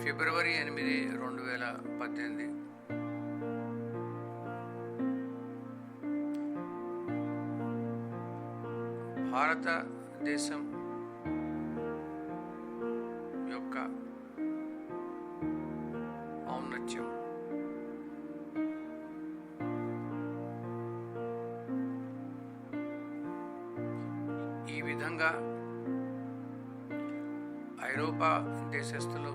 ఫిబ్రవరి 8, 2018. భారతదేశం యొక్క ఔన్నత్యం, ఈ విధంగా ఐరోపా దేశస్థులు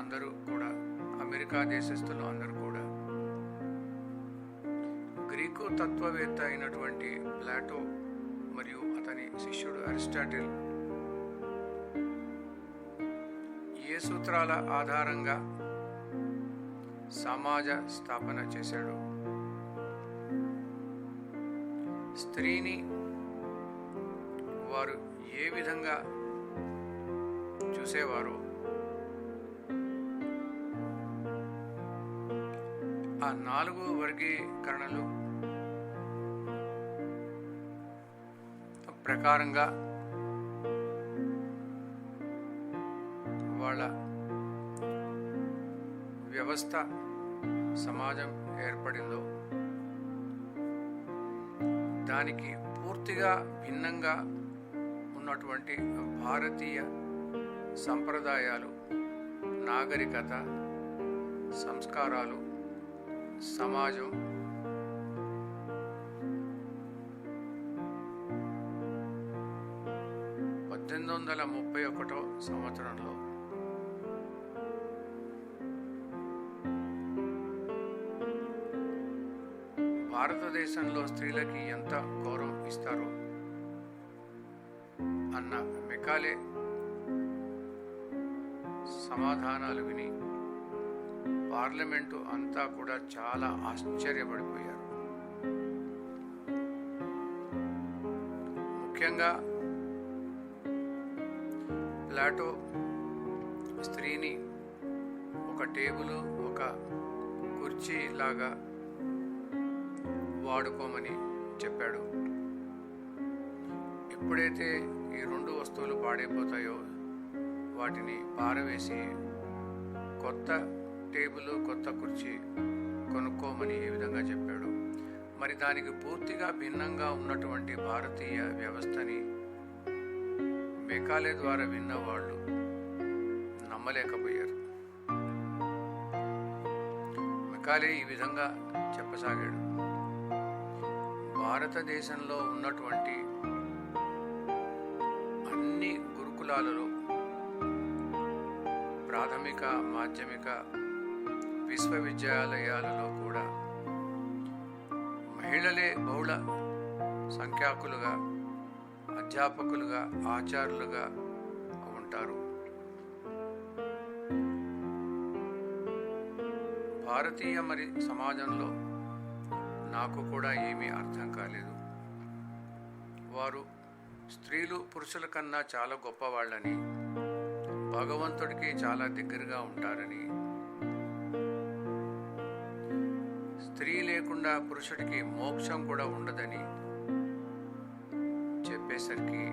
అందరూ కూడా, అమెరికా దేశస్థులు అందరూ కూడా, గ్రీకు తత్వవేత్త అయినటువంటి ప్లాటో మరియు అతని శిష్యుడు అరిస్టాటిల్ ఏ సూత్రాల ఆధారంగా సమాజ స్థాపన చేశాడు, స్త్రీని వారు ఏ విధంగా చూసేవారు, ఆ 4 వర్గీకరణలు ప్రకారంగా వాళ్ళ వ్యవస్థ, సమాజం ఏర్పడిందో దానికి పూర్తిగా భిన్నంగా ఉన్నటువంటి భారతీయ సంప్రదాయాలు, నాగరికత, సంస్కారాలు, సమాజం, 1831 సంవత్సరంలో భారతదేశంలో స్త్రీలకి ఎంత గౌరవం ఇస్తారో అన్న మెకాలే సమాధానాలు విని పార్లమెంటు అంతా కూడా చాలా ఆశ్చర్యపడిపోయారు. ముఖ్యంగా ప్లాటో స్త్రీని ఒక టేబుల్, ఒక కుర్చీ లాగా వాడుకోమని చెప్పాడు. ఎప్పుడైతే ఈ 2 వస్తువులు పాడైపోతాయో వాటిని పారవేసి కొత్త టేబుల్, కొత్త కుర్చీ కొనుక్కోమని ఏ విధంగా చెప్పాడు. మరి దానికి పూర్తిగా భిన్నంగా ఉన్నటువంటి భారతీయ వ్యవస్థని మెకాలే ద్వారా విన్నవాళ్ళు నమ్మలేకపోయారు. మెకాలే ఈ విధంగా చెప్పసాగాడు: భారతదేశంలో ఉన్నటువంటి అన్ని గురుకులాలలో, ప్రాథమిక, మాధ్యమిక, విశ్వవిద్యాలయాలలో కూడా మహిళలే బహుళ సంఖ్యాకులుగా, అధ్యాపకులుగా, ఆచార్యులుగా ఉంటారు. భారతీయ మరి సమాజంలో నాకు కూడా ఏమీ అర్థం కాలేదు. వారు స్త్రీలు పురుషుల కన్నా చాలా గొప్పవాళ్ళని, భగవంతుడికి చాలా దగ్గరగా ఉంటారని, స్త్రీ లేకుండా పురుషుడికి మోక్షం కూడా ఉండదని చెప్పేసరికి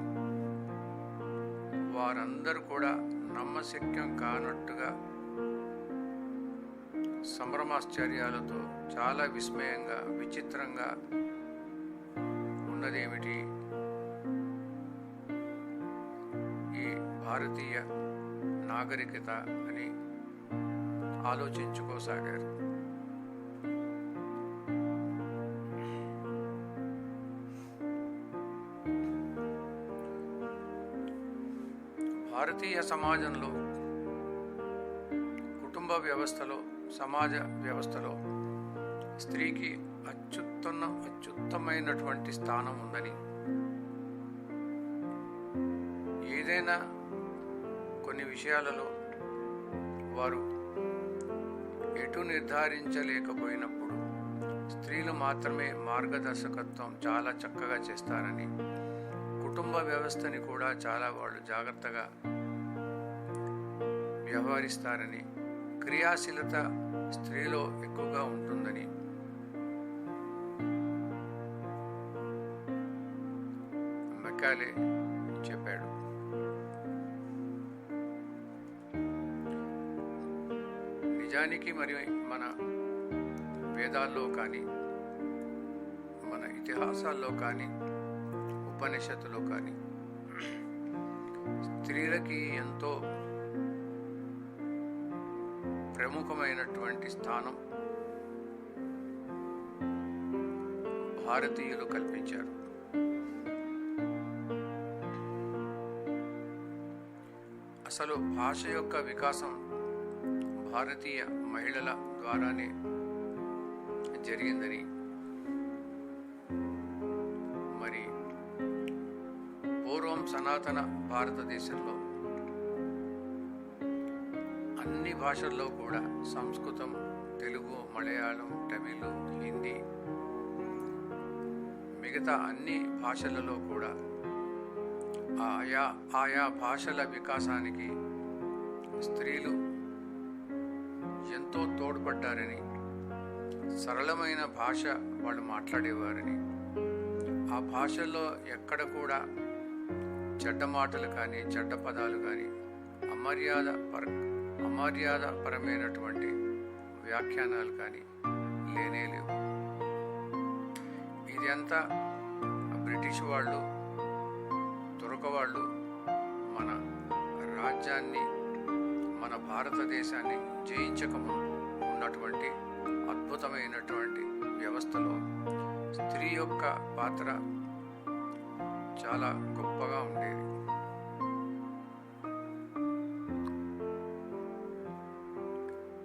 వారందరూ కూడా నమ్మశక్యం కానట్టుగా సంభ్రమాశ్చర్యాలతో చాలా విస్మయంగా, విచిత్రంగా ఉన్నదేమిటి ఈ భారతీయ నాగరికత అని ఆలోచించుకోసాగారు. భారతీయ సమాజంలో, కుటుంబ వ్యవస్థలో, సమాజ వ్యవస్థలో స్త్రీకి అత్యుత్తమైనటువంటి స్థానం ఉందని, ఏదైనా కొన్ని విషయాలలో వారు ఎటు నిర్ధారించలేకపోయినప్పుడు స్త్రీలు మాత్రమే మార్గదర్శకత్వం చాలా చక్కగా చేస్తారని, కుటుంబ వ్యవస్థని కూడా చాలా వాళ్ళు జాగ్రత్తగా వ్యవహరిస్తారని, క్రియాశీలత స్త్రీలో ఎక్కువగా ఉంటుందని మెకాలే చెప్పాడు. నిజానికి మరి మన వేదాల్లో కానీ మన ఇతిహాసాల్లో కానీ ఉపనిషత్తులో కానీ స్త్రీలకి ఎంతో ప్రముఖమైనటువంటి స్థానం భారతీయులు కల్పించారు. అసలు భాష యొక్క వికాసం భారతీయ మహిళల ద్వారానే జరిగిందని, మరి పూర్వం సనాతన భారతదేశంలో అన్ని భాషల్లో కూడా సంస్కృతం, తెలుగు, మలయాళం, తమిళ్, హిందీ, మిగతా అన్ని భాషలలో కూడా ఆయా భాషల వికాసానికి స్త్రీలు ఎంతో తోడ్పడ్డారని, సరళమైన భాష వాళ్ళు మాట్లాడేవారని, ఆ భాషల్లో ఎక్కడ కూడా చెడ్డ మాటలు కానీ చెడ్డ పదాలు కానీ అమర్యాదపరమైనటువంటి వ్యాఖ్యానాలు కానీ లేనేలేవు. ఇది అంతా బ్రిటిష్ వాళ్ళు, తురక వాళ్ళు మన రాజ్యాన్ని, మన భారతదేశాన్ని జయించకముందు ఉన్నటువంటి అద్భుతమైనటువంటి వ్యవస్థలో స్త్రీ యొక్క పాత్ర చాలా గొప్పగా ఉండేది.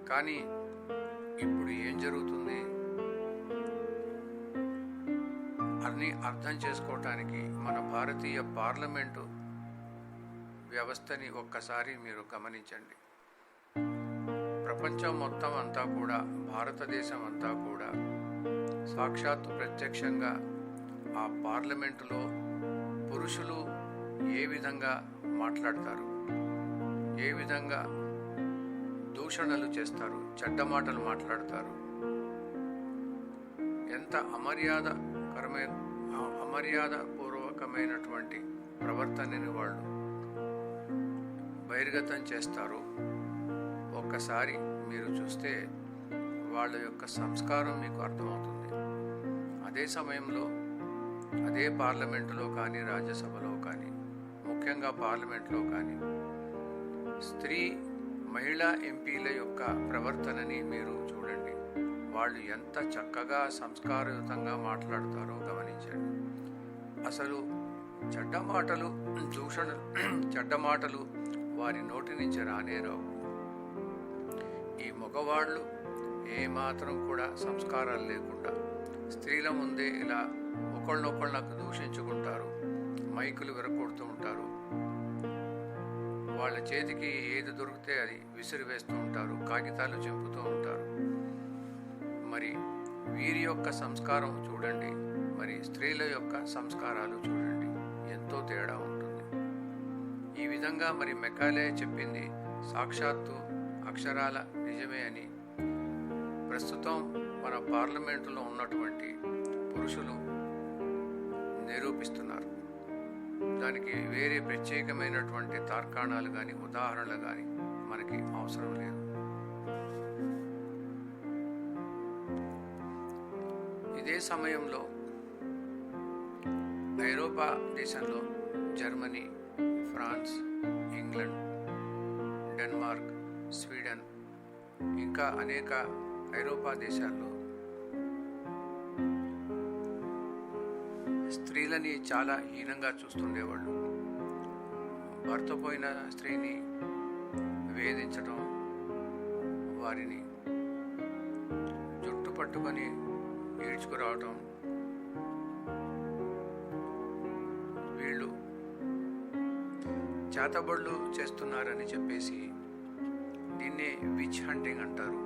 కానీ ఇప్పుడు ఏం జరుగుతుంది అన్ని అర్థం చేసుకోవటానికి మన భారతీయ పార్లమెంటు వ్యవస్థని ఒక్కసారి మీరు గమనించండి. ప్రపంచం మొత్తం అంతా కూడా, భారతదేశం అంతా కూడా సాక్షాత్తు ప్రత్యక్షంగా ఆ పార్లమెంటులో పురుషులు ఏ విధంగా మాట్లాడతారు, ఏ విధంగా దూషణలు చేస్తారు, చెడ్డ మాటలు మాట్లాడతారు, ఎంత అమర్యాదపూర్వకమైనటువంటి ప్రవర్తనని వాళ్ళు బహిర్గతం చేస్తారు. ఒక్కసారి మీరు చూస్తే వాళ్ళ యొక్క సంస్కారం మీకు అర్థమవుతుంది. అదే సమయంలో అదే పార్లమెంటులో కానీ, రాజ్యసభలో కానీ, ముఖ్యంగా పార్లమెంట్లో కానీ మహిళా ఎంపీల యొక్క ప్రవర్తనని మీరు చూడండి. వాళ్ళు ఎంత చక్కగా సంస్కారయుతంగా మాట్లాడతారో గమనించండి. అసలు చెడ్డ మాటలు వారి నోటి నుంచి రానేరావు. ఈ మగవాళ్ళు ఏమాత్రం కూడా సంస్కారాలు లేకుండా స్త్రీల ముందే ఇలా ఒకళ్ళనొకళ్ళకు దూషించుకుంటారు, మైకులు విరగొడుతూ ఉంటారు, వాళ్ళ చేతికి ఏది దొరికితే అది విసిరివేస్తూ ఉంటారు, కాగితాలు చింపుతూ ఉంటారు. మరి వీరి యొక్క సంస్కారం చూడండి, మరి స్త్రీల యొక్క సంస్కారాలు చూడండి, ఎంతో తేడా ఉంటుంది. ఈ విధంగా మరి మెకాలే చెప్పింది సాక్షాత్తు అక్షరాల నిజమే అని ప్రస్తుతం మన పార్లమెంటులో ఉన్నటువంటి పురుషులు నిరూపిస్తున్నారు. దానికి వేరే ప్రత్యేకమైనటువంటి తార్కాణాలు కానీ ఉదాహరణలు కానీ మనకి అవసరం లేదు. ఇదే సమయంలో ఐరోపా దేశంలో Germany, France, England, Denmark, Sweden ఇంకా అనేక ఐరోపా దేశాల్లో స్త్రీలని చాలా హీనంగా చూస్తుండేవాళ్ళు. భర్త పోయిన స్త్రీని వేధించడం, వారిని జుట్టు పట్టుకొని ఈడ్చుకురావటం, వీళ్ళు చేతబడులు చేస్తున్నారని చెప్పేసి దీన్నే విచ్ హంటింగ్ అంటారు.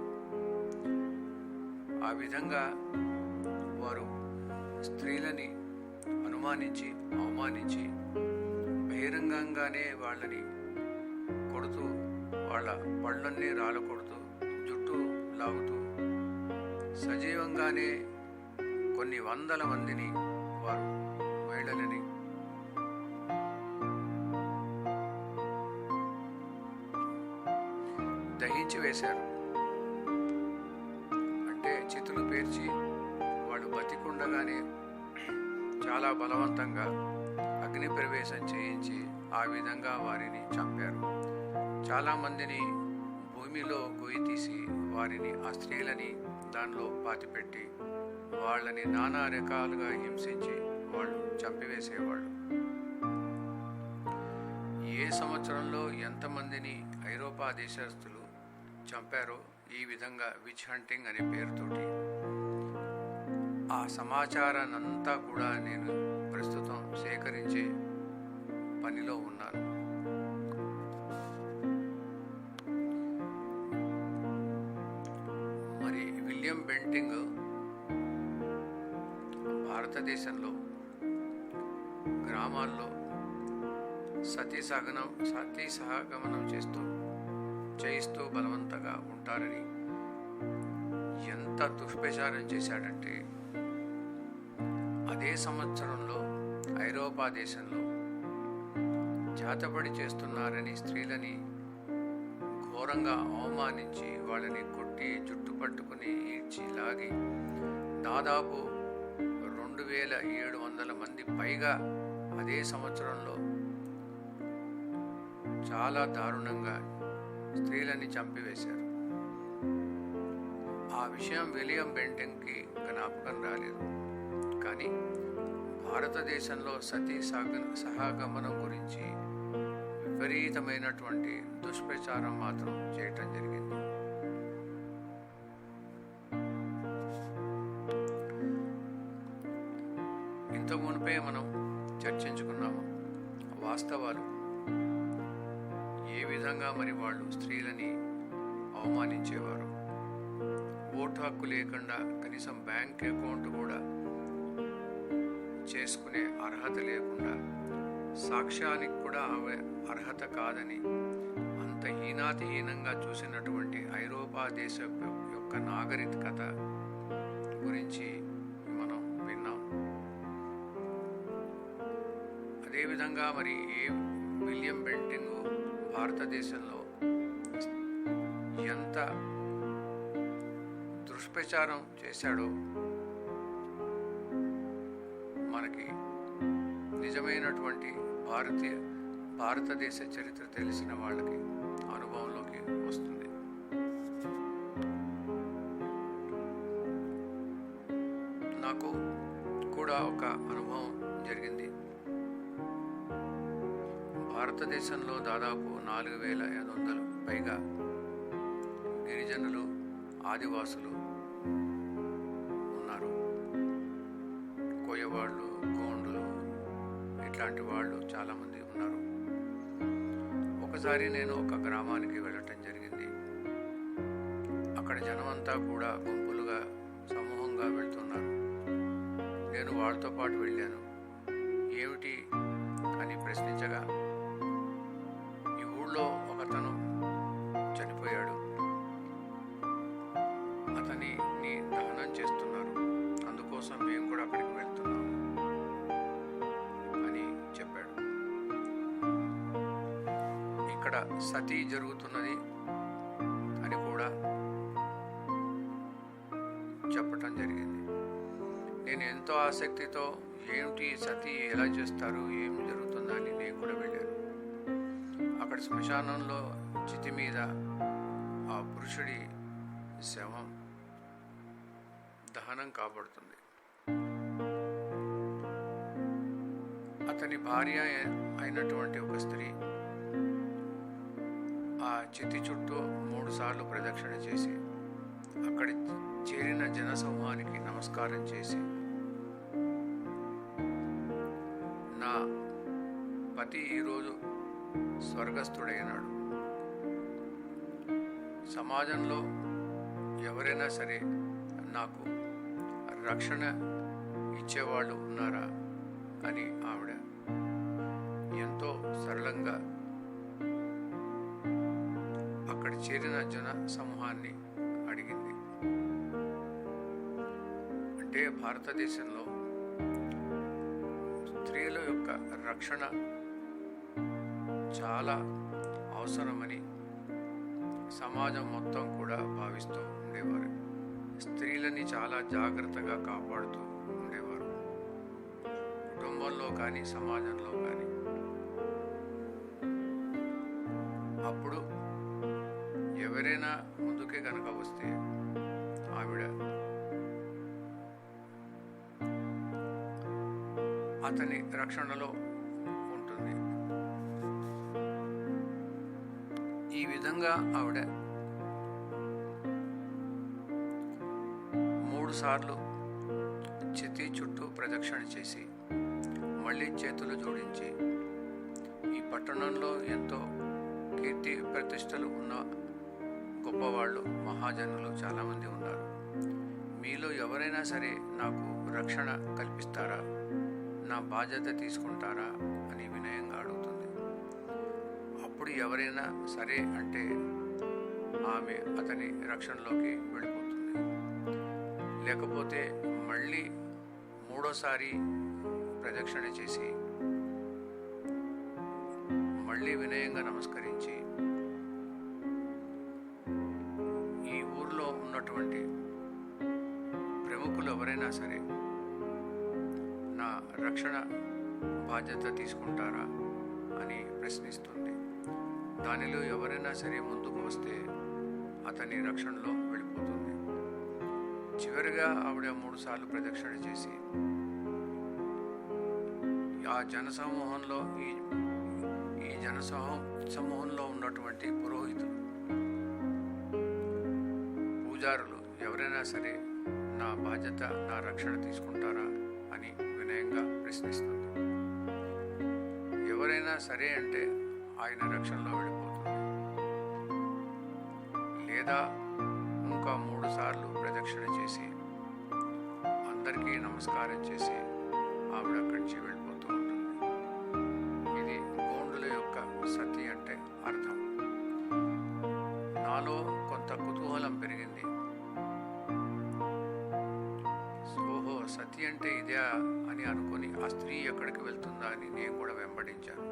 ఆ విధంగా వారు స్త్రీలని అనుమానించి అవమానించి బహిరంగంగానే వాళ్ళని కొడుతూ, వాళ్ళ పళ్ళన్నీ రాలకొడుతూ, జుట్టు లాగుతూ, సజీవంగానే కొన్ని వందల మందిని వారు మహిళలని దహించి వేశారు. చితులు పేర్చి వాడు బతికుండగానే చాలా బలవంతంగా అగ్ని ప్రవేశం చేయించి ఆ విధంగా వారిని చంపారు. చాలామందిని భూమిలో గొయ్యి తీసి వారిని, ఆ స్త్రీలని దానిలో పాతిపెట్టి వాళ్ళని నానా రకాలుగా హింసించి వాళ్ళు చంపివేసేవాళ్ళు. ఏ సంవత్సరంలో ఎంతమందిని ఐరోపా దేశస్తులు చంపారో ఈ విధంగా విచ్ హంటింగ్ అనే పేరుతోటి ఆ సమాచారాన్నంతా కూడా నేను ప్రస్తుతం సేకరించే పనిలో ఉన్నాను. మరి విలియం బెంటింగ్ భారతదేశంలో గ్రామాల్లో సతీ సహగమనం చేయిస్తూ బలవంతంగా ఉంటారని ఎంత దుష్ప్రచారం చేశాడంటే, అదే సంవత్సరంలో ఐరోపా దేశంలో చేతబడి చేస్తున్నారని స్త్రీలని ఘోరంగా అవమానించి వాళ్ళని కొట్టి జుట్టు పట్టుకుని ఈడ్చి లాగి దాదాపు 2700 మంది పైగా అదే సంవత్సరంలో చాలా దారుణంగా స్త్రీలని చంపివేశారు. ఆ విషయం విలియం బెంటింగ్కి జ్ఞాపకం రాలేదు. కానీ భారతదేశంలో సతీ సహగమనం గురించి విపరీతమైనటువంటి దుష్ప్రచారం మాత్రం చేయటం జరిగింది. ఇంతకు మునిపే మనం చర్చించుకున్నాము వాస్తవాలు. ఏ విధంగా మరి వాళ్ళు స్త్రీలని అవమానించేవారు. ఓటు హక్కు లేకుండా కనీసం బ్యాంక్ అకౌంట్ కూడా చేసుకునే అర్హత లేకుండా, సాక్ష్యానికి కూడా అర్హత కాదని అంత హీనాతిహీనంగా చూసినటువంటి ఐరోపా దేశం యొక్క నాగరికత గురించి మనం విన్నాం. అదేవిధంగా మరి విలియం బెంటింగ్ భారతదేశంలో ఎంత దుష్ప్రచారం చేశాడో మనకి నిజమైనటువంటి భారతదేశ చరిత్ర తెలిసిన వాళ్ళకి అనుభవంలోకి వస్తుంది. నాకు కూడా ఒక అనుభవం జరిగింది. భారతదేశంలో దాదాపు 4500 పైగా గిరిజనులు, ఆదివాసులు ఉన్నారు. కోయవాళ్ళు, గోండులు, ఇట్లాంటి వాళ్ళు చాలామంది ఉన్నారు. ఒకసారి నేను ఒక గ్రామానికి వెళ్ళటం జరిగింది. అక్కడ జనమంతా కూడా గుంపులుగా, సమూహంగా వెళ్తున్నారు. నేను వాళ్ళతో పాటు వెళ్ళాను. ఏమిటి అని ప్రశ్నించగా, ఈ ఊళ్ళో ఒకతను చనిపోయాడు, అతన్ని దహనం చేస్తున్నారు, అందుకోసం మేము కూడా అక్కడికి వెళ్తున్నాము అని చెప్పాడు. ఇక్కడ సతీ జరుగుతున్నది అని కూడా చెప్పటం జరిగింది. నేను ఎంతో ఆసక్తితో ఏమిటి సతీ ఎలా చేస్తారు, ఏం జరుగుతుందని నేను కూడా వెళ్ళాను. అక్కడ శ్మశానంలో చితి మీద ఆ పురుషుడి శవం దహనం కాబడుతుంది. అతని భార్య అయినటువంటి ఒక స్త్రీ ఆ చితి చుట్టూ 3 సార్లు ప్రదక్షిణ చేసి అక్కడి చేరిన జనసమూహానికి నమస్కారం చేసి, నా పతి ఈరోజు స్వర్గస్థుడైనాడు, సమాజంలో ఎవరైనా సరే నాకు రక్షణ ఇచ్చేవాళ్ళు ఉన్నారా అని ఆవిడ ఎంతో సరళంగా అక్కడ చేరిన జన సమూహాన్ని అడిగింది. అంటే భారతదేశంలో స్త్రీల యొక్క రక్షణ చాలా అవసరమని సమాజం మొత్తం కూడా భావిస్తూ ఉండేవారు. స్త్రీలని చాలా జాగ్రత్తగా కాపాడుతూ ఉండేవారు, కుటుంబంలో కానీ సమాజంలో కానీ. అప్పుడు ఎవరైనా ముందుకే కనుక వస్తే ఆవిడ అతని రక్షణలో ఉంటుంది. ఈ విధంగా ఆవిడ 3 సార్లు చితి చుట్టూ ప్రదక్షిణ చేసి మళ్ళీ చేతులు జోడించి, ఈ పట్టణంలో ఎంతో కీర్తి ప్రతిష్టలు ఉన్న గొప్పవాళ్ళు, మహాజనులు చాలామంది ఉన్నారు. మీలో ఎవరైనా సరే నాకు రక్షణ కల్పిస్తారా, నా బాధ్యత తీసుకుంటారా అని వినయంగా అడుగుతుంది. అప్పుడు ఎవరైనా సరే అంటే ఆమె అతని రక్షణలోకి వెళ్ళిపోతుంది. లేకపోతే మళ్ళీ 3వసారి ప్రదక్షిణ చేసి మళ్ళీ వినయంగా నమస్కరించి, ఈ ఊర్లో ఉన్నటువంటి ప్రముఖులు ఎవరైనా సరే నా రక్షణ బాధ్యత తీసుకుంటారా అని ప్రశ్నిస్తుంది. దానిలో ఎవరైనా సరే ముందుకు వస్తే అతని రక్షణలో వెళ్ళిపోతుంది. చివరిగా ఆవిడ 3 సార్లు ప్రదక్షిణ చేసి ఆ జనసమూహంలో ఈ జనసమూహంలో ఉన్నటువంటి పురోహితులు, పూజారులు ఎవరైనా సరే నా బాధ్యత, నా రక్షణ తీసుకుంటారా అని వినయంగా ప్రశ్నిస్తుంది. ఎవరైనా సరే అంటే ఆయన రక్షణలో వెళ్ళిపోతుంది. లేదా ఇంకా 3 సార్లు ప్రదక్షిణ చేసి అందరికీ నమస్కారం చేసి ఆవిడ అక్కడి నుంచి వెళ్ళిపోతూ ఉంటుంది. ఇది గోండుల యొక్క సతి అంటే అర్థం. నాలో కొంత కుతూహలం పెరిగింది. ఓహో, సతి అంటే ఇదే అని అనుకుని ఆ స్త్రీ ఎక్కడికి వెళ్తుందా అని నేను కూడా వెంబడించాను.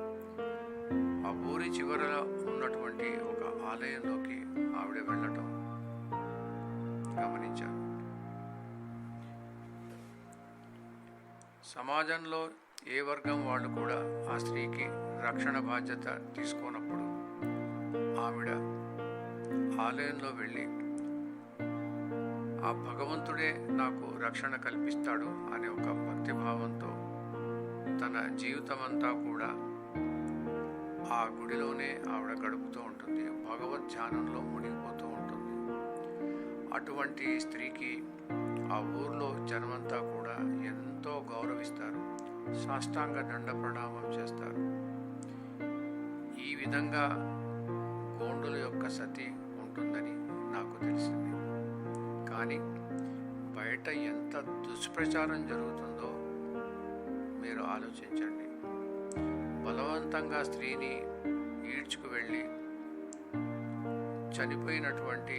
ఆ ఊరి చివరలో ఉన్నటువంటి ఒక ఆలయంలోకి ఆవిడ వెళ్ళటం గమనించాను. సమాజంలో ఏ వర్గం వాళ్ళు కూడా ఆ స్త్రీకి రక్షణ బాధ్యత తీసుకోనప్పుడు ఆవిడ ఆలయంలో వెళ్ళి ఆ భగవంతుడే నాకు రక్షణ కల్పిస్తాడు అనే ఒక భక్తిభావంతో తన జీవితమంతా కూడా ఆ గుడిలోనే ఆవిడ గడుపుతూ ఉంటుంది. భగవద్ ధ్యానంలో మునిగిపోతూ ఉంటుంది. అటువంటి స్త్రీకి ఆ ఊర్లో జనమంతా కూడా ఎంతో గౌరవిస్తారు, సాష్టాంగ దండ ప్రణామం చేస్తారు. ఈ విధంగా గోండుల యొక్క సతి ఉంటుందని నాకు తెలిసింది. కానీ బయట ఎంత దుష్ప్రచారం జరుగుతుందో మీరు ఆలోచించండి. బలవంతంగా స్త్రీని ఈడ్చుకు వెళ్ళి చనిపోయినటువంటి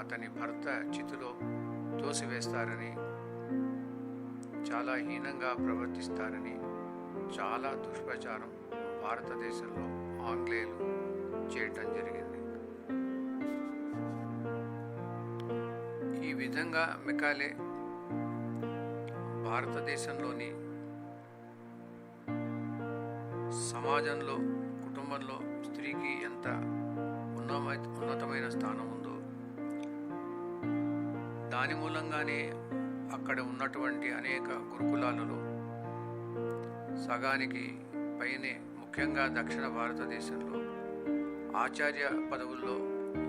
అతని భర్త చితిలో తోసివేస్తారని, చాలా హీనంగా ప్రవర్తిస్తారని చాలా దుష్ప్రచారం భారతదేశంలో ఆంగ్లేయులు చేయటం జరిగింది. ఈ విధంగా మెకాలే భారతదేశంలోని సమాజంలో, కుటుంబంలో స్త్రీకి ఎంత ఉన్నతమైన స్థానం ఉందో, దాని మూలంగానే అక్కడ ఉన్నటువంటి అనేక గురుకులాలలో సగానికి పైనే, ముఖ్యంగా దక్షిణ భారతదేశంలో ఆచార్య పదవుల్లో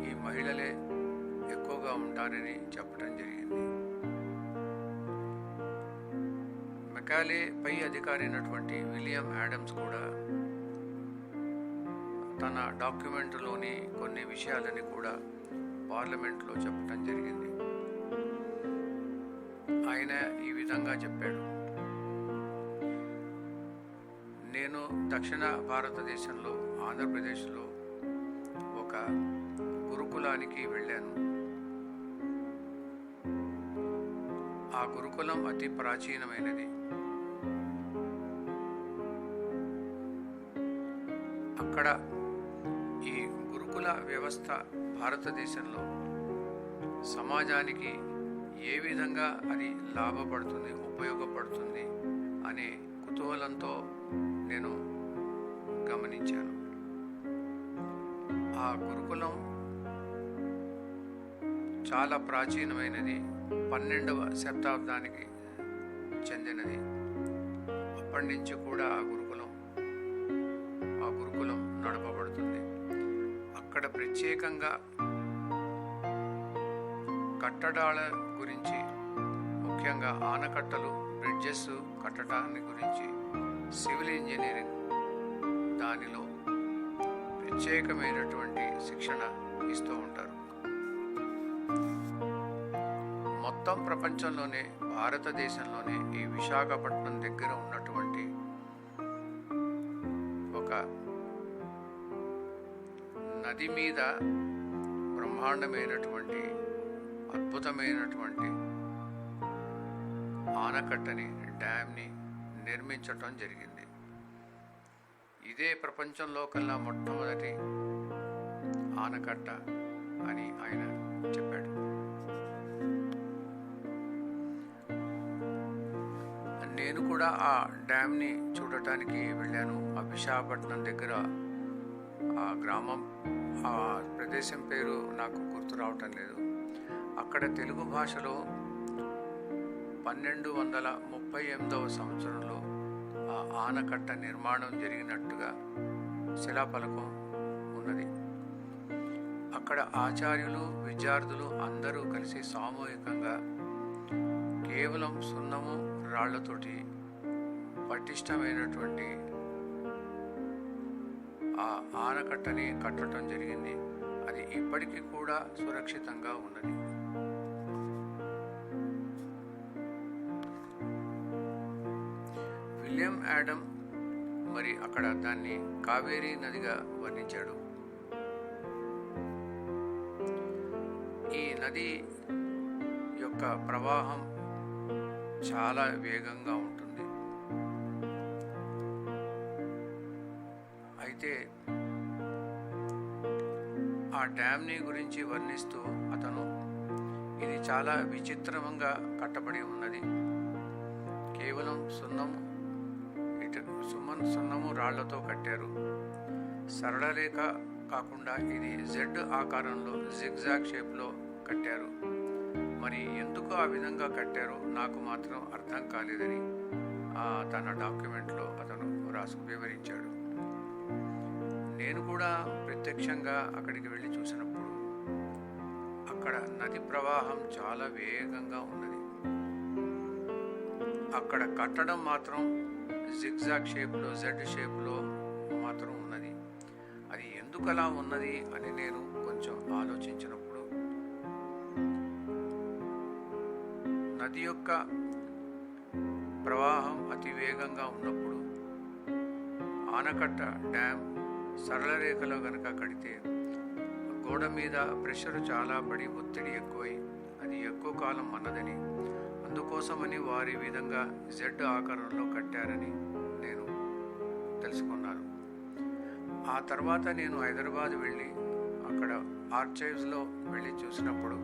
ఈ మహిళలే ఎక్కువగా ఉంటారని చెప్పడం జరిగింది. మెకాలే పై అధికారి అయినటువంటి విలియం యాడమ్స్ కూడా తన డాక్యుమెంట్లోని కొన్ని విషయాలని కూడా పార్లమెంట్లో చెప్పడం జరిగింది. ఆయన ఈ విధంగా చెప్పాడు: నేను దక్షిణ భారతదేశంలో ఆంధ్రప్రదేశ్లో ఒక గురుకులానికి వెళ్ళాను. ఆ గురుకులం అతి ప్రాచీనమైనది. అక్కడ ఈ గురుకుల వ్యవస్థ భారతదేశంలో సమాజానికి ఏ విధంగా అది లాభపడుతుంది, ఉపయోగపడుతుంది అనే కుతూహలంతో నేను గమనించాను. ఆ గురుకులం చాలా ప్రాచీనమైనది, 12వ శతాబ్దానికి చెందినది. అప్పటి నుంచి కూడా ఆ గురుకులం నడపబడుతుంది. అక్కడ ప్రత్యేకంగా కట్టడాల గురించి, ముఖ్యంగా ఆనకట్టలు, బ్రిడ్జెస్ కట్టడాన్ని గురించి, సివిల్ ఇంజనీరింగ్ దానిలో ప్రత్యేకమైనటువంటి శిక్షణ ఇస్తూ ఉంటారు. మొత్తం ప్రపంచంలోనే, భారతదేశంలోనే ఈ విశాఖపట్నం దగ్గర ఉన్నటువంటి ఒక నది మీద బ్రహ్మాండమైనటువంటి అద్భుతమైనటువంటి ఆనకట్టని, డ్యామ్ని నిర్మించటం జరిగింది. ఇదే ప్రపంచంలో కల్లా మొట్టమొదటి ఆనకట్ట అని ఆయన చెప్పాడు. నేను కూడా ఆ డ్యామ్ని చూడటానికి వెళ్ళాను. ఆ విశాఖపట్నం దగ్గర ఆ గ్రామం, ఆ ప్రదేశం పేరు నాకు గుర్తు రావటం లేదు. అక్కడ తెలుగు భాషలో 1238వ సంవత్సరంలో ఆ ఆనకట్ట నిర్మాణం జరిగినట్టుగా శిలాఫలకం ఉన్నది. అక్కడ ఆచార్యులు, విద్యార్థులు అందరూ కలిసి సామూహికంగా కేవలం సున్నము, రాళ్లతోటి పటిష్టమైనటువంటి ఆ ఆనకట్టని కట్టడం జరిగింది. అది ఇప్పటికీ కూడా సురక్షితంగా ఉన్నది. విలియం యాడమ్ మరి అక్కడ దాన్ని కావేరీ నదిగా వర్ణించాడు. ఈ నది యొక్క ప్రవాహం చాలా వేగంగా ఉంటుంది. అయితే ఆ డ్యామ్ని గురించి వర్ణిస్తూ అతను, ఇది చాలా విచిత్రంగా కట్టబడి ఉన్నది. కేవలం సున్నము రాళ్లతో కట్టారు. సరళ రేఖ కాకుండా ఇది జెడ్ ఆకారంలో, జిగ్జాగ్ షేప్లో కట్టారు. మరి ఎందుకు ఆ విధంగా కట్టారో నాకు మాత్రం అర్థం కాలేదని తన డాక్యుమెంట్లో అతను వివరించాడు. నేను కూడా ప్రత్యక్షంగా అక్కడికి వెళ్ళి చూసినప్పుడు అక్కడ నది ప్రవాహం చాలా వేగంగా ఉన్నది. అక్కడ కట్టడం మాత్రం జిగ్జాగ్ షేప్లో, జెడ్ షేప్లో మాత్రం ఉన్నది. అది ఎందుకు అలా ఉన్నది అని నేను కొంచెం ఆలోచించినప్పుడు, నది యొక్క ప్రవాహం అతి వేగంగా ఉన్నప్పుడు ఆనకట్ట, డ్యామ్ సరళ రేఖలో కనుక కడితే గోడ మీద ప్రెషర్ చాలా పడి ఒత్తిడి ఎక్కువై అది ఎక్కువ కాలం అన్నదని, అందుకోసమని వారి విధంగా జెడ్ ఆకారంలో కట్టారని నేను తెలుసుకున్నాను. ఆ తర్వాత నేను హైదరాబాద్ వెళ్ళి అక్కడ ఆర్చైవ్స్లో వెళ్ళి చూసినప్పుడు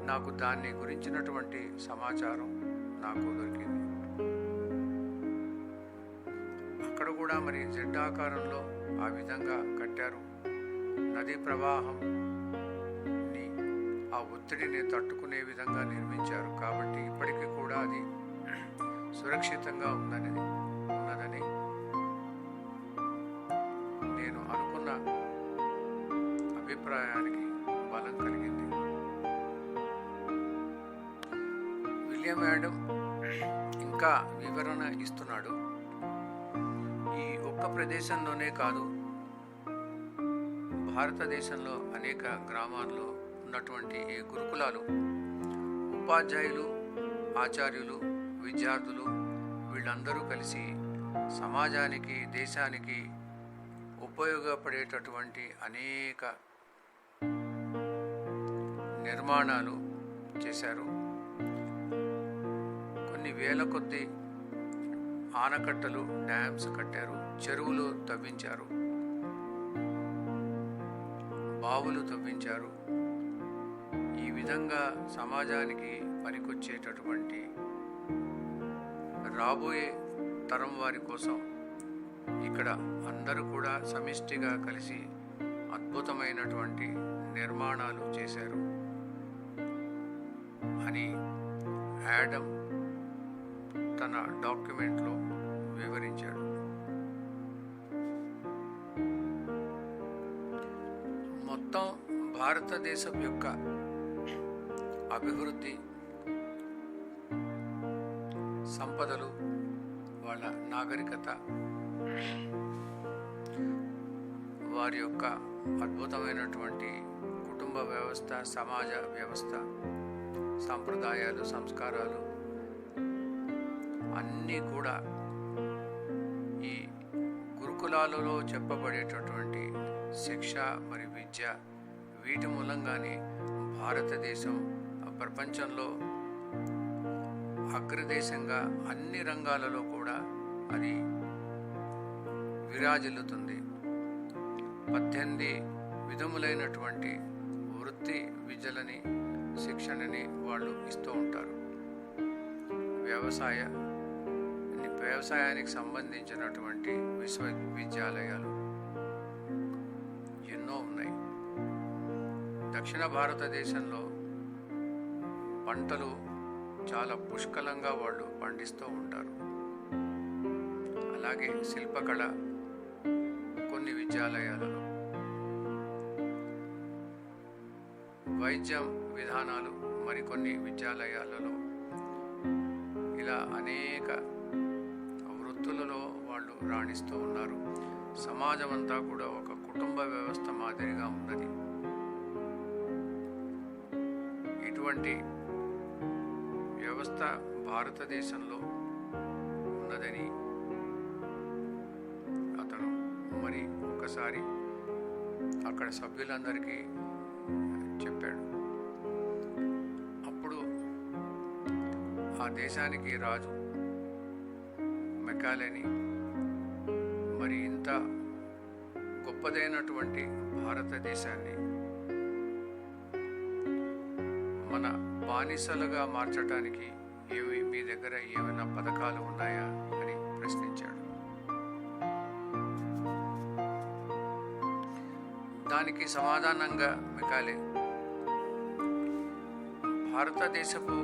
నాకు దాన్ని గురించినటువంటి సమాచారం నాకు దొరికింది. అక్కడ కూడా మరి జెడ్ ఆకారంలో ఆ విధంగా కట్టారు. నదీ ప్రవాహం ఆ ఒత్తిడిని తట్టుకునే విధంగా నిర్మించారు. కాబట్టి ఇప్పటికీ కూడా అది సురక్షితంగా ఉన్నదని నేను అనుకున్న అభిప్రాయానికి బలం కలిగింది. విలియం యాడమ్ ఇంకా వివరణ ఇస్తున్నాడు. ఈ ఒక్క ప్రదేశంలోనే కాదు, భారతదేశంలో అనేక గ్రామాల్లో ఉన్నటువంటి ఈ గురుకులాలు ఉపాధ్యాయులు, ఆచార్యులు, విద్యార్థులు వీళ్ళందరూ కలిసి సమాజానికి, దేశానికి ఉపయోగపడేటటువంటి అనేక నిర్మాణాలు చేశారు. కొన్ని వేల కొద్ది ఆనకట్టలు, డ్యామ్స్ కట్టారు, చెరువులు తవ్వించారు, బావులు తవ్వించారు. ఈ విధంగా సమాజానికి పనికొచ్చేటటువంటి రాబోయే తరం వారి కోసం ఇక్కడ అందరూ కూడా సమిష్టిగా కలిసి అద్భుతమైనటువంటి నిర్మాణాలు చేశారు అని యాడమ్ తన డాక్యుమెంట్లో వివరించాడు. మొత్తం భారతదేశం యొక్క అభివృద్ధి, సంపదలు, వాళ్ళ నాగరికత, వారి యొక్క అద్భుతమైనటువంటి కుటుంబ వ్యవస్థ, సమాజ వ్యవస్థ, సంప్రదాయాలు, సంస్కారాలు అన్నీ కూడా ఈ గురుకులాలలో చెప్పబడేటటువంటి శిక్ష మరి విద్య, వీటి మూలంగానే భారతదేశం ప్రపంచంలో అగ్రదేశంగా అన్ని రంగాలలో కూడా అది విరాజిల్లుతుంది. 18 విధములైనటువంటి వృత్తి విద్యలని, శిక్షణని వాళ్ళు ఇస్తూ ఉంటారు. వ్యవసాయానికి సంబంధించినటువంటి విశ్వవిద్యాలయాలు ఎన్నో ఉన్నాయి. దక్షిణ భారతదేశంలో పంటలు చాలా పుష్కలంగా వాళ్ళు పండిస్తూ ఉంటారు. అలాగే శిల్పకళ కొన్ని విద్యాలయాలలో, వైద్యం విధానాలు మరికొన్ని విద్యాలయాలలో, ఇలా అనేక వృత్తులలో వాళ్ళు రాణిస్తూ ఉన్నారు. సమాజం అంతా కూడా ఒక కుటుంబ వ్యవస్థ మాదిరిగా ఉన్నది. ఇటువంటి వ్యవస్థ భారతదేశంలో ఉన్నదని అతను మరి ఒకసారి అక్కడ సభ్యులందరికీ చెప్పాడు. అప్పుడు ఆ దేశానికి రాజు మెకాలేని మరి ఇంత గొప్పదైనటువంటి భారతదేశాన్ని మన బానిసలుగా మార్చడానికి మీ దగ్గర ఏమైనా పథకాలు ఉన్నాయా అని ప్రశ్నించాడు. దానికి సమాధానంగా మెకాలే భారతదేశపు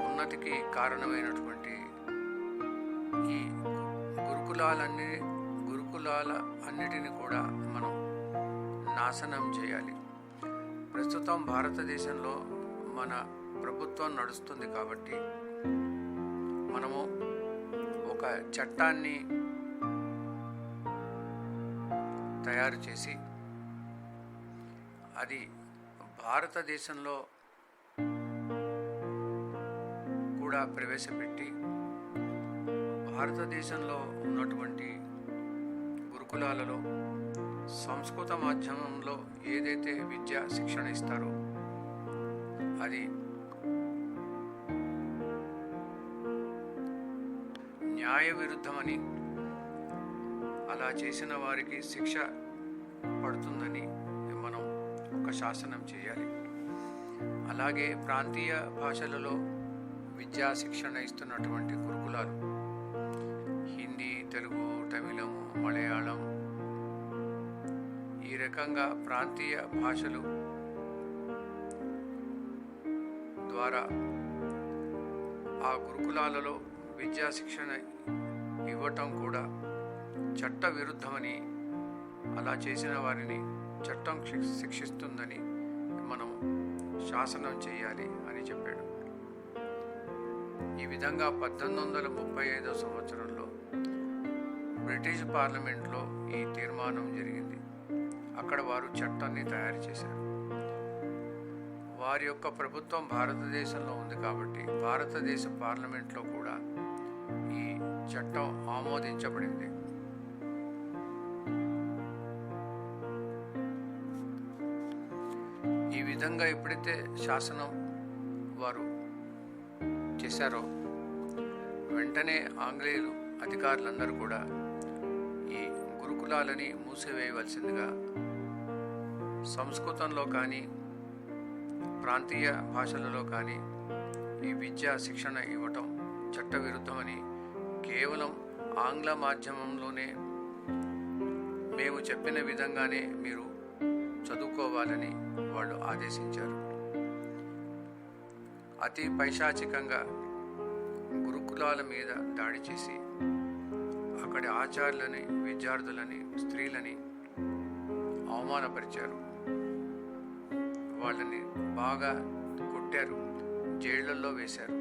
ఉన్నతికి కారణమైనటువంటి ఈ గురుకులాల అన్నిటిని కూడా మనం నాశనం చేయాలి. ప్రస్తుతం భారతదేశంలో మన ప్రభుత్వం నడుస్తుంది కాబట్టి మనము ఒక చట్టాన్ని తయారు చేసి అది భారతదేశంలో కూడా ప్రవేశపెట్టి భారతదేశంలో ఉన్నటువంటి గురుకులాలలో సంస్కృత మాధ్యమంలో ఏదైతే విద్యా శిక్షణ ఇస్తారో అది న్యాయ విరుద్ధమని, అలా చేసిన వారికి శిక్ష పడుతుందని మనం ఒక శాసనం చేయాలి. అలాగే ప్రాంతీయ భాషలలో విద్యా శిక్షణ ఇస్తున్నటువంటి గురుకులాలు హిందీ, తెలుగు, తమిళం, మలయాళం ఈ రకంగా ప్రాంతీయ భాషలు ద్వారా ఆ గురుకులాలలో విద్యా శిక్షణ ఇవ్వటం కూడా చట్ట విరుద్ధమని, అలా చేసిన వారిని చట్టం శిక్షిస్తుందని మనం శాసనం చేయాలి అని చెప్పాడు. ఈ విధంగా 1835 సంవత్సరంలో బ్రిటిష్ పార్లమెంట్లో ఈ తీర్మానం జరిగింది. అక్కడ వారు చట్టాన్ని తయారు చేశారు. వారి యొక్క ప్రభుత్వం భారతదేశంలో ఉంది కాబట్టి భారతదేశ పార్లమెంట్లో కూడా ఈ చట్టం ఆమోదించబడింది. ఈ విధంగా ఎప్పుడైతే శాసనం వారు చేశారో వెంటనే ఆంగ్లేయులు అధికారులందరూ కూడా ఈ గురుకులాలని మూసివేయవలసిందిగా సంస్కృతంలో కానీ ప్రాంతీయ భాషలలో కానీ ఈ విద్యా శిక్షణ ఇవ్వటం చట్టవిరుద్ధమని కేవలం ఆంగ్ల మాధ్యమంలోనే మేము చెప్పిన విధంగానే మీరు చదువుకోవాలని వాళ్ళు ఆదేశించారు. అతి పైశాచికంగా గురుకులాల మీద దాడి చేసి అక్కడి ఆచార్యులని, విద్యార్థులని, స్త్రీలని అవమానపరిచారు. వాళ్ళని బాగా కొట్టారు, జైళ్లలో వేశారు,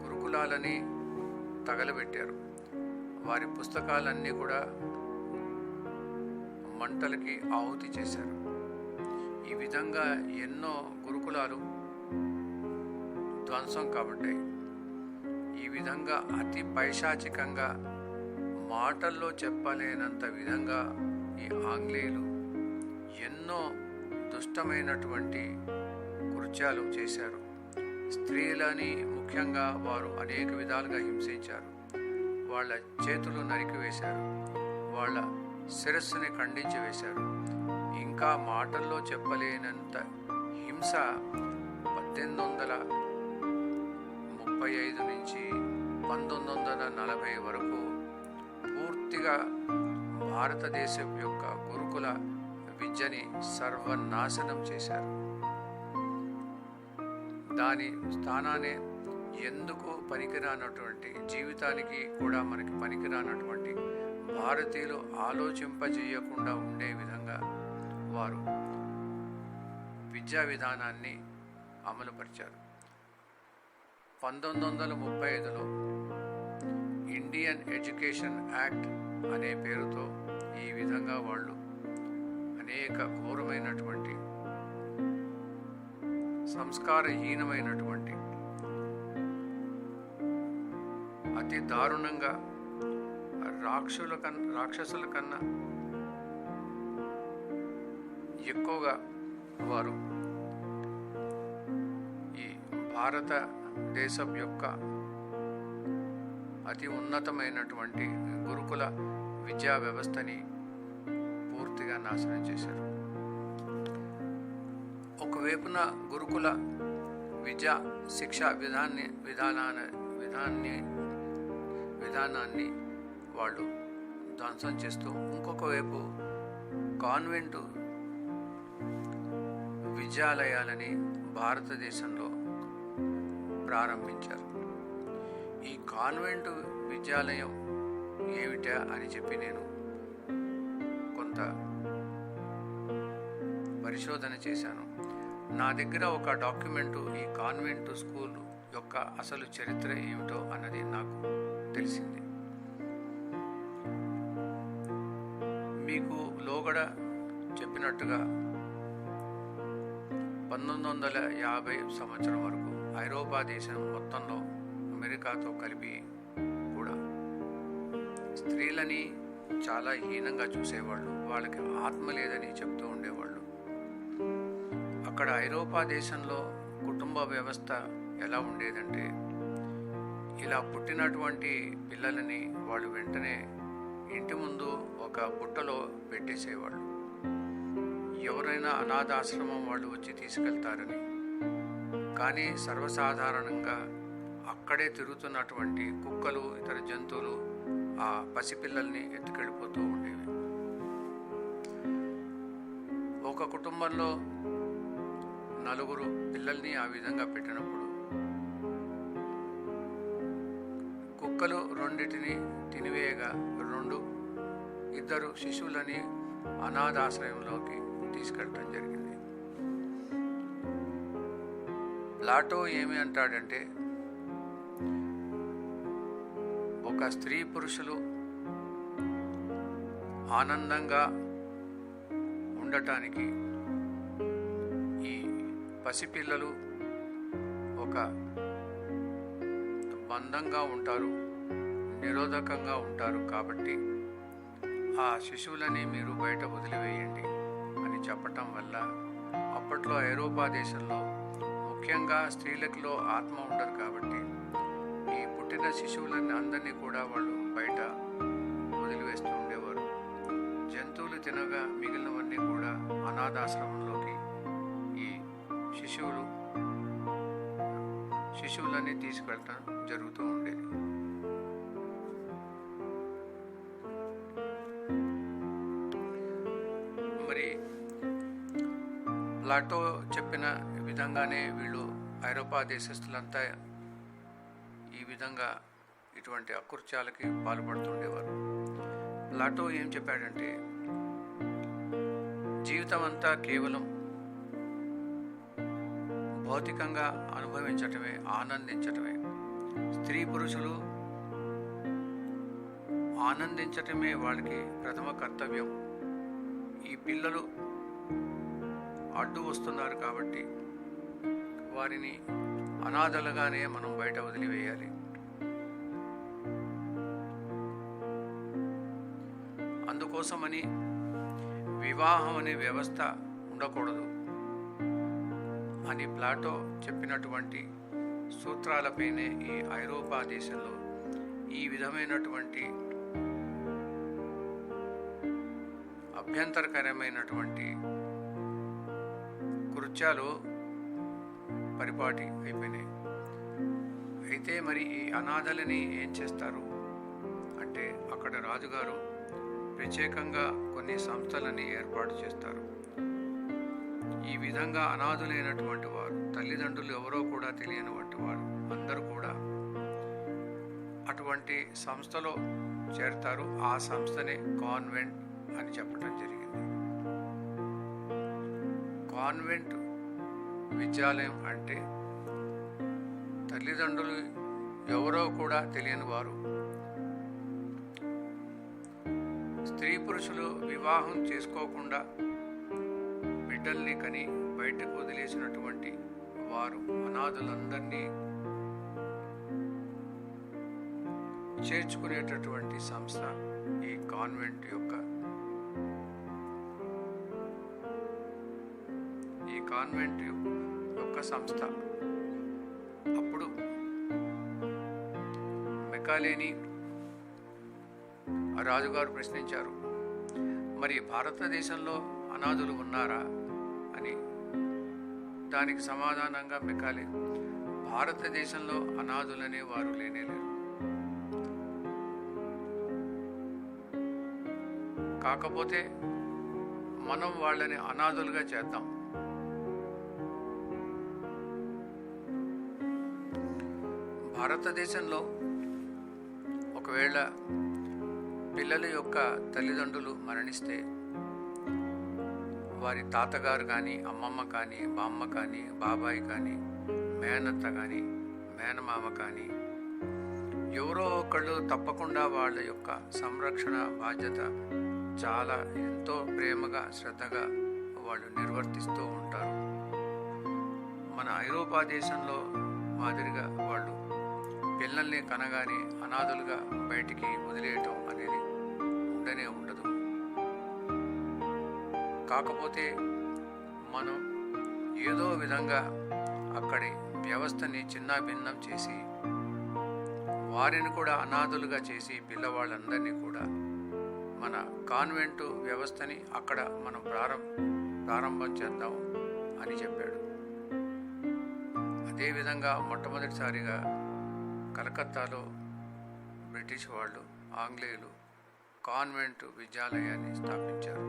గురుకులాలని తగలబెట్టారు. వారి పుస్తకాలన్నీ కూడా మంటలకి ఆహుతి చేశారు. ఈ విధంగా ఎన్నో గురుకులాలు ధ్వంసం కాబట్టాయి. ఈ విధంగా అతి పైశాచికంగా మాటల్లో చెప్పలేనంత విధంగా ఈ ఆంగ్లేయులు ఎన్నో దుష్టమైనటువంటి కృత్యాలు చేశారు. స్త్రీలని ముఖ్యంగా వారు అనేక విధాలుగా హింసించారు. వాళ్ళ చేతులు నరికివేశారు, వాళ్ళ శిరస్సుని ఖండించి వేశారు. ఇంకా మాటల్లో చెప్పలేనంత హింస 1835 నుంచి 1940 వరకు పూర్తిగా భారతదేశం యొక్క గురుకుల విద్యని సర్వనాశనం చేశారు. దాని స్థానాన్ని ఎందుకు పనికిరానటువంటి, జీవితానికి కూడా మనకి పనికిరానటువంటి భారతీయులు ఆలోచింపజేయకుండా ఉండే విధంగా వారు విద్యా విధానాన్ని అమలుపరిచారు. 1935లో ఇండియన్ ఎడ్యుకేషన్ యాక్ట్ అనే పేరుతో ఈ విధంగా వాళ్ళు అనేక ఘోరమైనటువంటి, సంస్కారహీనమైనటువంటి, అతి దారుణంగా రాక్షసుల కన్నా ఎక్కువగా వారు ఈ భారతదేశం యొక్క అతి ఉన్నతమైనటువంటి గురుకుల విద్యా వ్యవస్థని పూర్తిగా నాశనం చేశారు. ఒకవైపున గురుకుల విద్యా శిక్షా విధానాన్ని వాళ్ళు ధ్వంసం చేస్తూ, ఇంకొక వైపు కాన్వెంటు విద్యాలయాలని భారతదేశంలో ప్రారంభించారు. ఈ కాన్వెంటు విద్యాలయం ఏమిటా అని చెప్పి నేను కొంత పరిశోధన చేశాను. నా దగ్గర ఒక డాక్యుమెంటు ఈ కాన్వెంటు స్కూల్ యొక్క అసలు చరిత్ర ఏమిటో అన్నది నాకు తెలిసింది. మీకు లోగడ చెప్పినట్టుగా 1950 సంవత్సరం వరకు ఐరోపా దేశం మొత్తంలో, అమెరికాతో కలిపి కూడా స్త్రీలని చాలా హీనంగా చూసేవాళ్ళు, వాళ్ళకి ఆత్మ లేదని చెప్తూ ఉండేవాళ్ళు. అక్కడ ఐరోపా దేశంలో కుటుంబ వ్యవస్థ ఎలా ఉండేదంటే, ఇలా పుట్టినటువంటి పిల్లలని వాళ్ళు వెంటనే ఇంటి ముందు ఒక బుట్టలో పెట్టేసేవాళ్ళు. ఎవరైనా అనాథాశ్రమం వాళ్ళు వచ్చి తీసుకెళ్తారని. కానీ సర్వసాధారణంగా అక్కడే తిరుగుతున్నటువంటి కుక్కలు, ఇతర జంతువులు ఆ పసిపిల్లల్ని ఎత్తుకెళ్ళిపోతూ ఉండేవి. ఒక కుటుంబంలో 4 పిల్లల్ని ఆ విధంగా పెట్టినప్పుడు కుక్కలు 2 తినివేయగా 2 శిశువులని అనాథాశ్రయంలోకి తీసుకెళ్ళటం జరిగింది. ప్లాటో ఏమి అంటాడంటే, ఒక స్త్రీ పురుషులు ఆనందంగా ఉండటానికి ఈ పసిపిల్లలు ఒక బంధంగా ఉంటారు, నిరోధకంగా ఉంటారు. కాబట్టి ఆ శిశువులని మీరు బయట వదిలివేయండి అని చెప్పటం వల్ల అప్పట్లో ఐరోపా దేశంలో ముఖ్యంగా స్త్రీలలో ఆత్మ ఉండదు. కాబట్టి ఈ పుట్టిన శిశువులని అందరినీ కూడా వాళ్ళు బయట వదిలివేస్తూ ఉండేవారు. జంతువులు తినగా మిగిలినవన్నీ కూడా అనాథాశ్రమంలోకి ఈ శిశువులని తీసుకెళ్ళటం జరుగుతూ ఉండేది. మరి ప్లాటో చెప్పిన విధంగానే వీళ్ళు ఐరోపా దేశస్తులంతా ఈ విధంగా ఇటువంటి అకృత్యాలకి పాల్పడుతుండేవారు. ప్లాటో ఏం చెప్పాడంటే, జీవితం అంతా కేవలం భౌతికంగా అనుభవించటమే, ఆనందించటమే. స్త్రీ పురుషులు ఆనందించటమే వాళ్ళకి ప్రథమ కర్తవ్యం. ఈ పిల్లలు అడ్డు వస్తున్నారు కాబట్టి వారిని అనాథలుగానే మనం బయట వదిలివేయాలి. అందుకోసమని వివాహం అనే వ్యవస్థ ఉండకూడదు అని ప్లాటో చెప్పినటువంటి సూత్రాలపైనే ఈ ఐరోపా దేశంలో ఈ విధమైనటువంటి అభ్యంతరకరమైనటువంటి కృత్యాలు పరిపాటి అయిపోయినాయి. అయితే మరి ఈ అనాథలని ఏం చేస్తారు అంటే, అక్కడ రాజుగారు ప్రత్యేకంగా కొన్ని సంస్థలని ఏర్పాటు చేస్తారు. ఈ విధంగా అనాథులైనటువంటి వారు, తల్లిదండ్రులు ఎవరో కూడా తెలియనివంటి వారు అందరూ కూడా అటువంటి సంస్థలో చేరతారు. ఆ సంస్థనే కాన్వెంట్ అని చెప్పడం జరిగింది. కాన్వెంట్ విద్యాలయం అంటే తల్లిదండ్రులు ఎవరో కూడా తెలియని వారు, స్త్రీ పురుషులు వివాహం చేసుకోకుండా బిడ్డల్ని కని బయటకు వదిలేసినటువంటి వారు అనాథులందరినీ చేర్చుకునేటటువంటి సంస్థ ఈ కాన్వెంట్ యొక్క సంస్థ. అప్పుడు మెకాలేని రాజుగారు ప్రశ్నించారు, మరి భారతదేశంలో అనాథులు ఉన్నారా అని. దానికి సమాధానంగా మెకాలే, భారతదేశంలో అనాథులనే వారు లేనేలేరు. కాకపోతే మనం వాళ్ళని అనాథులుగా చేద్దాం. భారతదేశంలో ఒకవేళ పిల్లల యొక్క తల్లిదండ్రులు మరణిస్తే వారి తాతగారు కానీ, అమ్మమ్మ కానీ, బామ్మ కానీ, బాబాయ్ కానీ, మేనత్త కానీ, మేనమామ కానీ ఎవరో ఒకళ్ళు తప్పకుండా వాళ్ళ యొక్క సంరక్షణ బాధ్యత చాలా ఎంతో ప్రేమగా, శ్రద్ధగా వాళ్ళు నిర్వర్తిస్తూ ఉంటారు. మన ఐరోపా దేశంలో మాదిరిగా వాళ్ళు పిల్లల్ని కనగానే అనాథులుగా బయటికి వదిలేయటం అనేది ఉండనే ఉండదు. కాకపోతే మనం ఏదో విధంగా అక్కడి వ్యవస్థని చిన్నాభిన్నం చేసి వారిని కూడా అనాథులుగా చేసి పిల్లవాళ్ళందరినీ కూడా మన కాన్వెంటు వ్యవస్థని అక్కడ మనం ప్రారంభం చేద్దాం అని చెప్పాడు. అదేవిధంగా మొట్టమొదటిసారిగా కలకత్తాలో బ్రిటిష్ వాళ్ళు, ఆంగ్లేయులు కాన్వెంట్ విద్యాలయాన్ని స్థాపించారు.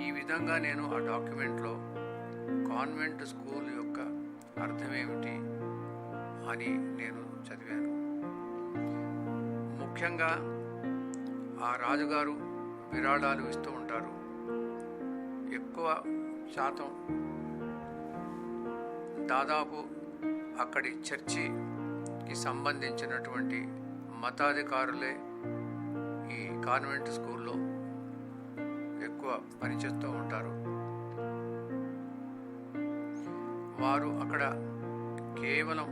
ఈ విధంగా నేను ఆ డాక్యుమెంట్లో కాన్వెంట్ స్కూల్ యొక్క అర్థమేమిటి అని నేను చదివాను. ముఖ్యంగా ఆ రాజుగారు విరాళాలు ఇస్తూ ఉంటారు. ఎక్కువ శాతం దాదాపు అక్కడి చర్చికి సంబంధించినటువంటి మతాధికారులే ఈ కాన్వెంట్ స్కూల్లో ఎక్కువ పనిచేస్తూ ఉంటారు. వారు అక్కడ కేవలం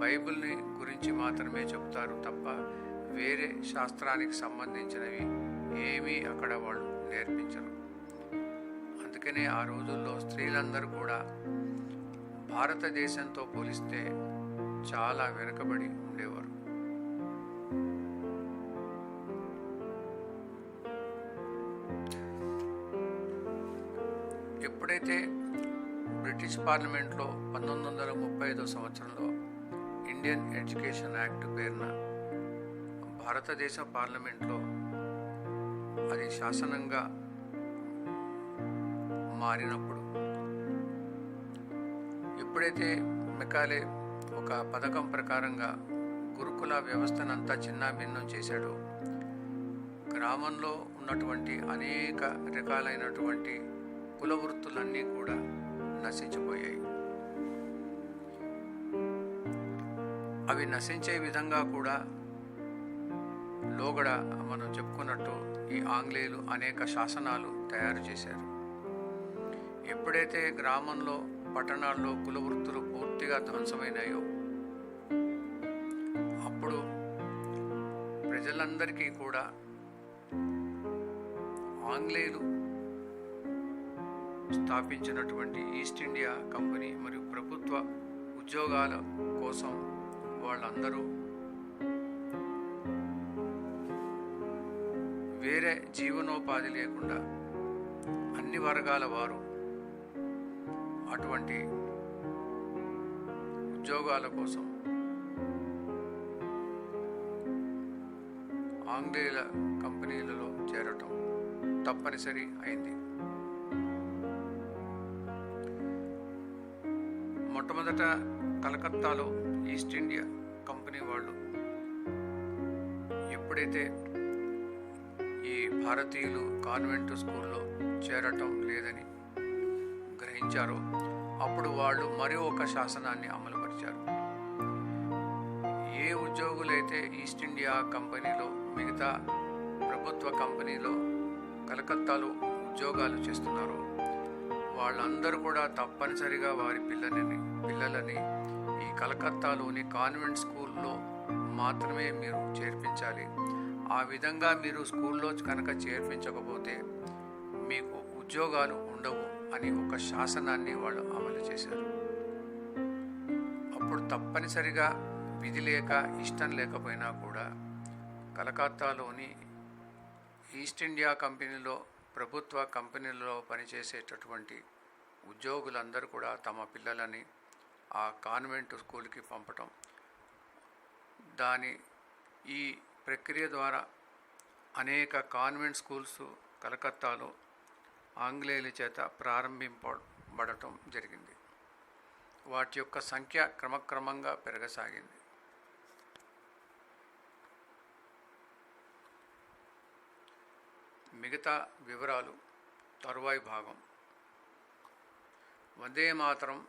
బైబిల్ని గురించి మాత్రమే చెబుతారు తప్ప వేరే శాస్త్రానికి సంబంధించినవి ఏమీ అక్కడ వాళ్ళు నేర్పించరు. అందుకనే ఆ రోజుల్లో స్త్రీలందరూ కూడా భారతదేశంతో పోలిస్తే చాలా వెనుకబడి ఉండేవారు. ఎప్పుడైతే బ్రిటిష్ పార్లమెంట్లో 1935 సంవత్సరంలో ఇండియన్ ఎడ్యుకేషన్ యాక్ట్ పేరున భారతదేశ పార్లమెంట్లో అది శాసనంగా మారినప్పుడు, ఎప్పుడైతే మెకాలే ఒక పథకం ప్రకారంగా గురుకుల వ్యవస్థనంతా చిన్నాభిన్నం చేశాడో, గ్రామంలో ఉన్నటువంటి అనేక రకాలైనటువంటి కుల వృత్తులన్నీ కూడా నశించిపోయాయి. అవి నశించే విధంగా కూడా లోగడ మనం చెప్పుకున్నట్టు ఈ ఆంగ్లేయులు అనేక శాసనాలు తయారు చేశారు. ఎప్పుడైతే గ్రామంలో పట్టణాల్లో కుల వృత్తులు పూర్తిగా ధ్వంసమైనాయో, అప్పుడు ప్రజలందరికీ కూడా ఆంగ్లేయులు స్థాపించినటువంటి ఈస్ట్ ఇండియా కంపెనీ మరియు ప్రభుత్వ ఉద్యోగాల కోసం వాళ్ళందరూ వేరే జీవనోపాధి లేకుండా అన్ని వర్గాల వారు అటువంటి ఉద్యోగాల కోసం ఆంగ్లేయుల కంపెనీలలో చేరటం తప్పనిసరి అయింది. మొట్టమొదట కలకత్తాలో ఈస్ట్ ఇండియా కంపెనీ వాళ్ళు ఎప్పుడైతే ఈ భారతీయులు కాన్వెంట్ స్కూల్లో చేరటం లేదని గ్రహించారో, అప్పుడు వాళ్ళు మరి ఒక శాసనాన్ని అమలుపరిచారు. ఏ ఉద్యోగులైతే ఈస్ట్ ఇండియా కంపెనీలో మిగతా ప్రభుత్వ కంపెనీలో కలకత్తాలో ఉద్యోగాలు చేస్తున్నారో వాళ్ళందరూ కూడా తప్పనిసరిగా వారి పిల్లలని ఈ కలకత్తాలోని కాన్వెంట్ స్కూల్లో మాత్రమే మీరు చేర్పించాలి. ఆ విధంగా మీరు స్కూల్లో కనుక చేర్పించకపోతే మీకు ఉద్యోగాలు ఉండవు అని ఒక శాసనాన్ని వాళ్ళు అమలు చేశారు. అప్పుడు తప్పనిసరిగా విధి లేక ఇష్టం లేకపోయినా కూడా కలకత్తాలోని ఈస్ట్ ఇండియా కంపెనీలో ప్రభుత్వ కంపెనీలలో పనిచేసేటటువంటి ఉద్యోగులందరూ కూడా తమ పిల్లలని ఆ కాన్వెంట్ స్కూల్కి పంపటం, ఈ ప్రక్రియ ద్వారా అనేక కాన్వెంట్ స్కూల్స్ కలకత్తాలో ఆంగ్లేయుల చేత ప్రారంభింపబడటం జరిగింది. వాటి యొక్క సంఖ్య క్రమక్రమంగా పెరగసాగింది. మిగతా వివరాలు తరువాయి భాగం. వందే మాతరం.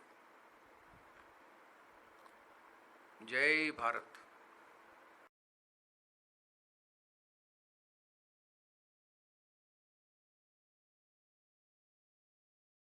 జై భారత్.